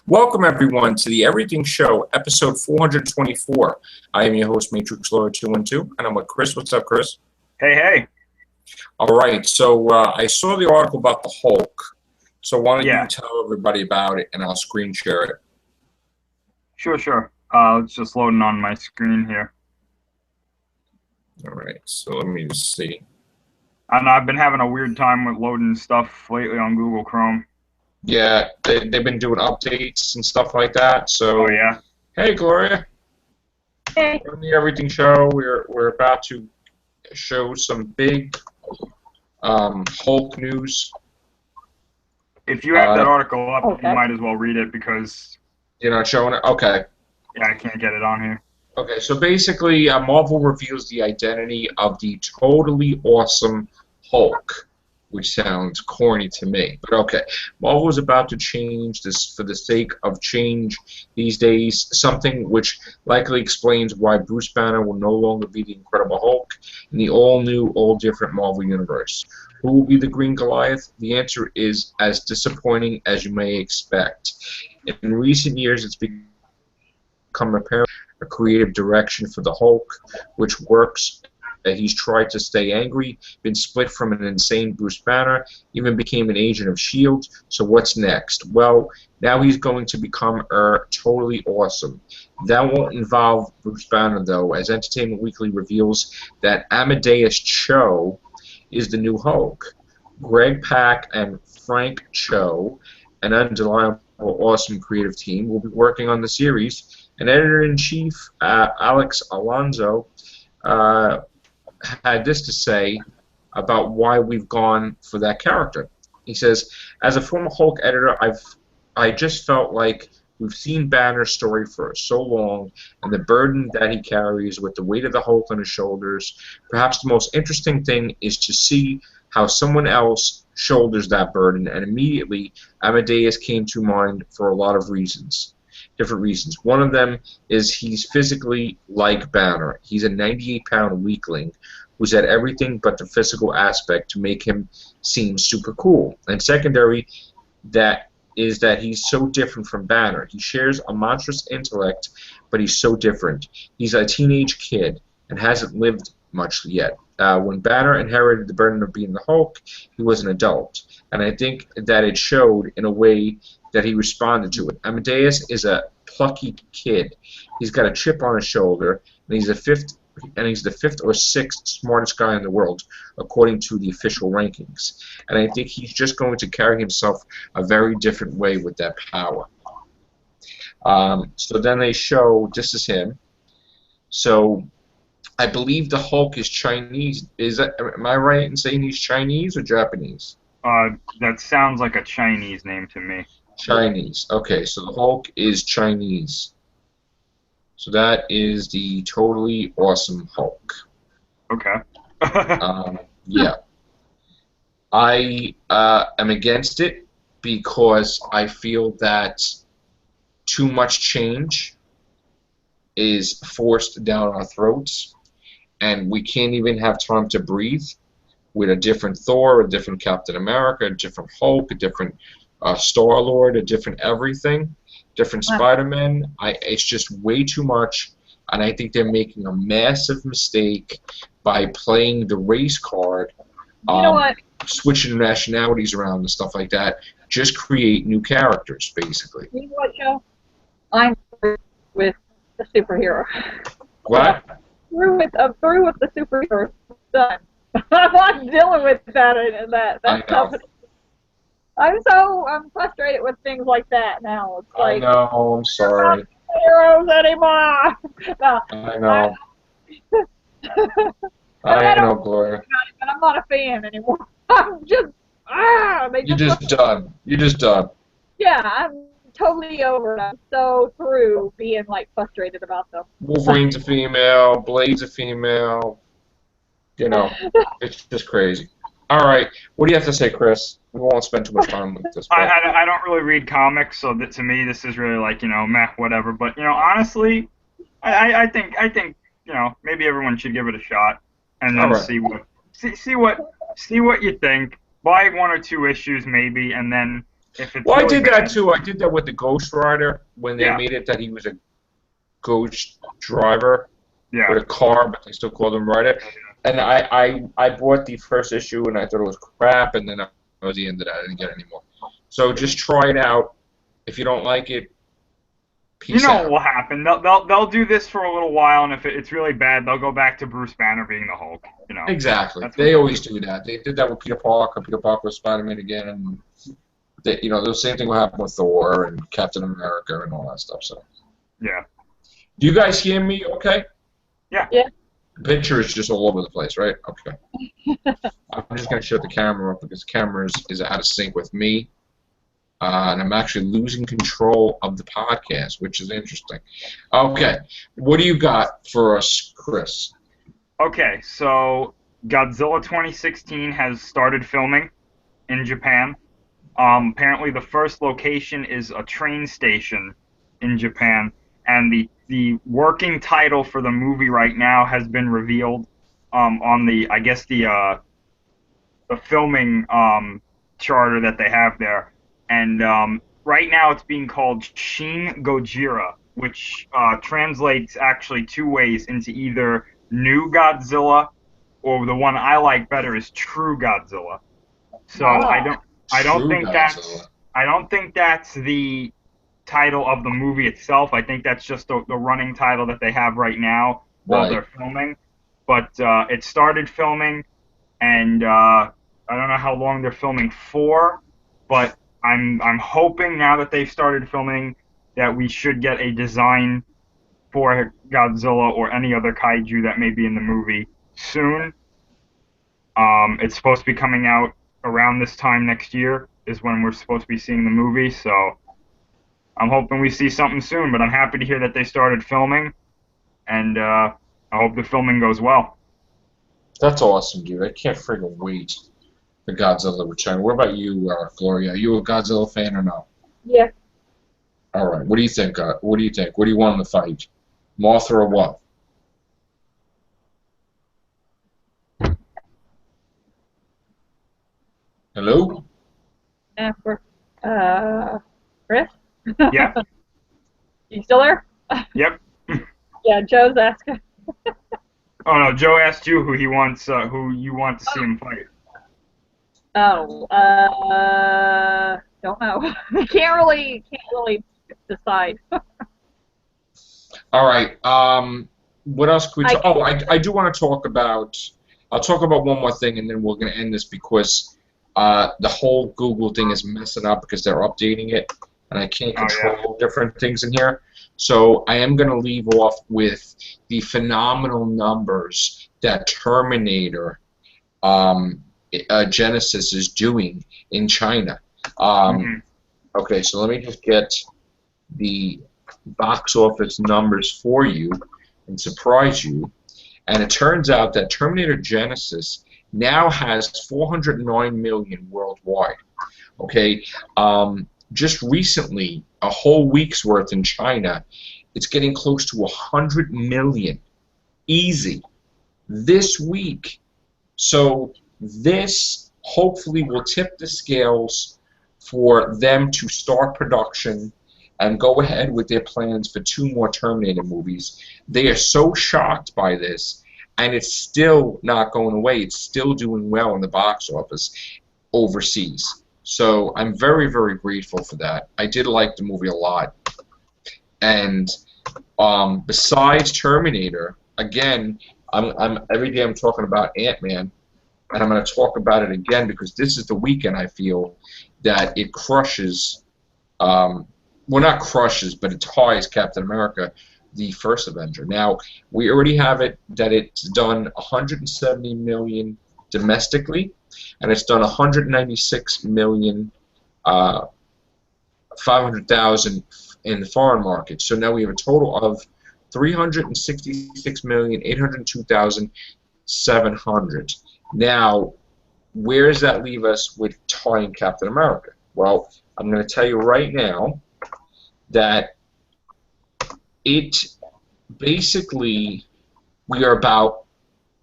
Welcome, everyone, to the Everything Show, episode 424. I am your host, Matrixlord 212, and I'm with Chris. What's up, Chris? Hey, hey. All right, so I saw the article about the Hulk, so why don't Yeah. you tell everybody about it, and I'll screen share it. Sure. It's just loading on my screen here. All right, so let me just see. And I've been having a weird time with loading stuff lately on Google Chrome. Yeah, they've been doing updates and stuff like that, so... Oh, yeah? Hey, Gloria. Hey. On the Everything Show, we're about to show some big Hulk news. If you have that article up, okay. You might as well read it because... You're not showing it? Okay. Yeah, I can't get it on here. Okay, so basically, Marvel reveals the identity of the totally awesome Hulk, which sounds corny to me, but okay. Marvel is about to change this for the sake of change these days, something which likely explains why Bruce Banner will no longer be the Incredible Hulk in the all-new, all-different Marvel Universe. Who will be the Green Goliath? The answer is as disappointing as you may expect. In recent years, it's become apparent a creative direction for the Hulk, which works. He's tried to stay angry, been split from an insane Bruce Banner, even became an agent of S.H.I.E.L.D. So what's next? Well, now he's going to become totally awesome. That won't involve Bruce Banner, though, as Entertainment Weekly reveals that Amadeus Cho is the new Hulk. Greg Pak and Frank Cho, an undeniable awesome creative team, will be working on the series, and Editor-in-Chief Alex Alonso had this to say about why we've gone for that character. He says, as a former Hulk editor, I just felt like we've seen Banner's story for so long, and the burden that he carries with the weight of the Hulk on his shoulders. Perhaps the most interesting thing is to see how someone else shoulders that burden, and immediately Amadeus came to mind for a lot of reasons. Different reasons. One of them is he's physically like Banner. He's a 98-pound weakling who's had everything but the physical aspect to make him seem super cool. And secondary, that he's so different from Banner. He shares a monstrous intellect, but he's so different. He's a teenage kid and hasn't lived much yet. When Banner inherited the burden of being the Hulk, he was an adult. And I think that it showed in a way that he responded to it. Amadeus is a plucky kid. He's got a chip on his shoulder, and he's the fifth or sixth smartest guy in the world, according to the official rankings. And I think he's just going to carry himself a very different way with that power. So then they show, this is him. So I believe the Hulk is Chinese. Am I right in saying he's Chinese or Japanese? That sounds like a Chinese name to me. Chinese. Okay, so the Hulk is Chinese. So that is the totally awesome Hulk. Okay. Yeah. I am against it because I feel that too much change is forced down our throats, and we can't even have time to breathe with a different Thor, a different Captain America, a different Hulk, a different Star-Lord, a different everything, different Spider-Man. It's just way too much, and I think they're making a massive mistake by playing the race card, you know what? switching nationalities around and stuff like that. Just create new characters, basically. You know what, Joe? I'm through with the superhero. What? I'm through with the superhero. Done. I'm not dealing with that I stuff. know. I'm frustrated with things like that now. It's I like, know. I'm sorry. not heroes anymore. No, I know. I know, Gloria. but I'm not a fan anymore. I'm just You're just done. You're just done. Yeah, I'm totally over it. I'm so through being like frustrated about them. Wolverine's a female. Blade's a female. You know, it's just crazy. All right, what do you have to say, Chris? We won't spend too much time with this. I don't really read comics, so that to me this is really like, meh, whatever. But honestly, I think maybe everyone should give it a shot and then see what you think. Buy one or two issues maybe, and then If it's Well, I really did that bad, too. I did that with the Ghost Rider when they yeah, made it that he was a ghost driver yeah, with a car, but they still called him Rider. And I bought the first issue and I thought it was crap, and then that was the end of that. I didn't get it anymore. So just try it out. If you don't like it, you peace know what out. will happen? They'll do this for a little while, and if it's really bad, they'll go back to Bruce Banner being the Hulk. You know, Exactly. that's what They they'll always do. do that. They did that with Peter Parker. Peter Parker was Spider-Man again, and the same thing will happen with Thor and Captain America and all that stuff. So, Yeah, do you guys hear me? Okay. yeah. Yeah. The picture is just all over the place, right? Okay. I'm just gonna shut the camera off because the camera is out of sync with me, and I'm actually losing control of the podcast, which is interesting. Okay. What do you got for us, Chris? Okay, so Godzilla 2016 has started filming in Japan. Apparently, the first location is a train station in Japan, and the working title for the movie right now has been revealed on the I guess the filming charter that they have there, and right now it's being called Shin Gojira, which translates actually two ways into either New Godzilla or the one I like better is True Godzilla. So Ah. I don't True think Godzilla. that's the title of the movie itself. I think that's just the running title that they have right now while Right. they're filming. But it started filming, and I don't know how long they're filming for, but I'm hoping now that they've started filming that we should get a design for Godzilla or any other kaiju that may be in the movie soon. It's supposed to be coming out around this time next year is when we're supposed to be seeing the movie, so I'm hoping we see something soon, but I'm happy to hear that they started filming, and I hope the filming goes well. That's awesome, dude. I can't friggin' wait for Godzilla return. What about you, Gloria? Are you a Godzilla fan or no? Yeah. All right. What do you think? What do you think? What do you want in the fight? Mothra or what? Hello? Yeah. Chris? Yeah, You still there? yep. Yeah, Joe's asking. Oh no, Joe asked you who you want to see him fight. Oh, don't know. Can't really decide. All right. What else could we I talk? Oh, I do want to talk about. I'll talk about one more thing, and then we're going to end this because the whole Google thing is messing up because they're updating it, and I can't Oh yeah. control different things in here. So I am going to leave off with the phenomenal numbers that Terminator Genesis is doing in China. hmm Okay, so let me just get the box office numbers for you and surprise you. And it turns out that Terminator Genesis now has 409 million worldwide. Okay, just recently, a whole week's worth in China, it's getting close to 100 million. Easy. This week. So this hopefully will tip the scales for them to start production and go ahead with their plans for 2 more Terminator movies. They are so shocked by this, and it's still not going away. It's still doing well in the box office overseas. So I'm very, very grateful for that. I did like the movie a lot. And besides Terminator, again, I'm every day I'm talking about Ant-Man, and I'm going to talk about it again because this is the weekend I feel that it crushes, well, not crushes, but it ties Captain America, the first Avenger. Now, we already have it that it's done 170 million domestically, and it's done 196 million, 500,000 in the foreign market. So now we have a total of 366,802,700. Now, where does that leave us with tying Captain America? Well, I'm going to tell you right now that it basically, we are about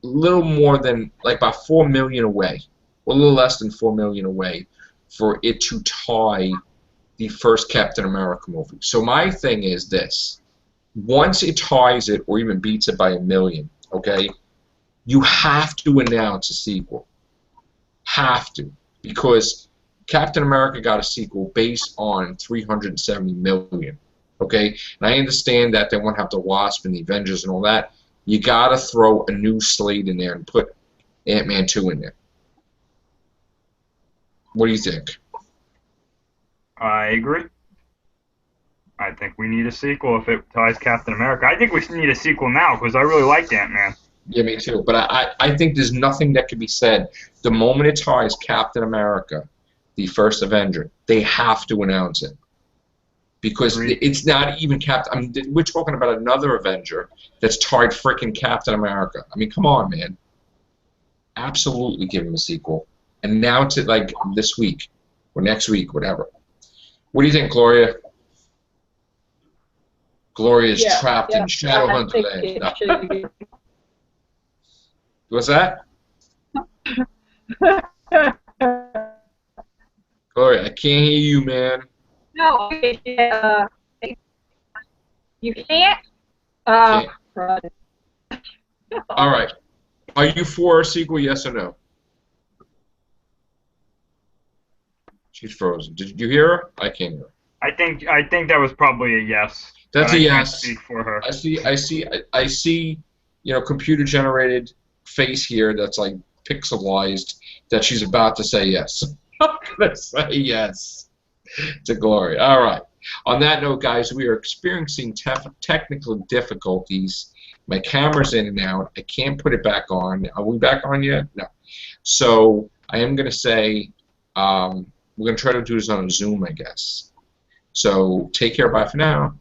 a little more than, like about 4 million away, or a little less than 4 million away for it to tie the first Captain America movie. So my thing is this. Once it ties it or even beats it by a million, okay, you have to announce a sequel. Have to. Because Captain America got a sequel based on 370 million. Okay? And I understand that they won't have the Wasp and the Avengers and all that. You got to throw a new slate in there and put Ant-Man 2 in there. What do you think? I agree. I think we need a sequel if it ties Captain America. I think we need a sequel now because I really liked Ant-Man. Yeah, me too. But I think there's nothing that can be said. The moment it ties Captain America, the first Avenger, they have to announce it. Because it's not even Captain... I mean, we're talking about another Avenger that's tied freaking Captain America. I mean, come on, man. Absolutely give him a sequel. Announce it, like, this week. Or next week, whatever. What do you think, Gloria? Gloria is trapped in Shadowhunter Land. No. What's that? Gloria, I can't hear you, man. No, you can't? Can't. All right. Are you for a sequel, yes or no? She's frozen. Did you hear her? I can't hear her. I think that was probably a yes. That's a yes. yes. I can't speak for her. I see, you know, computer generated face here that's like pixelized that she's about to say yes. I'm gonna say yes to Gloria. All right. On that note, guys, we are experiencing technical difficulties. My camera's in and out. I can't put it back on. Are we back on yet? No. So I am gonna say we're gonna try to do this on a Zoom, I guess. So take care. Bye for now.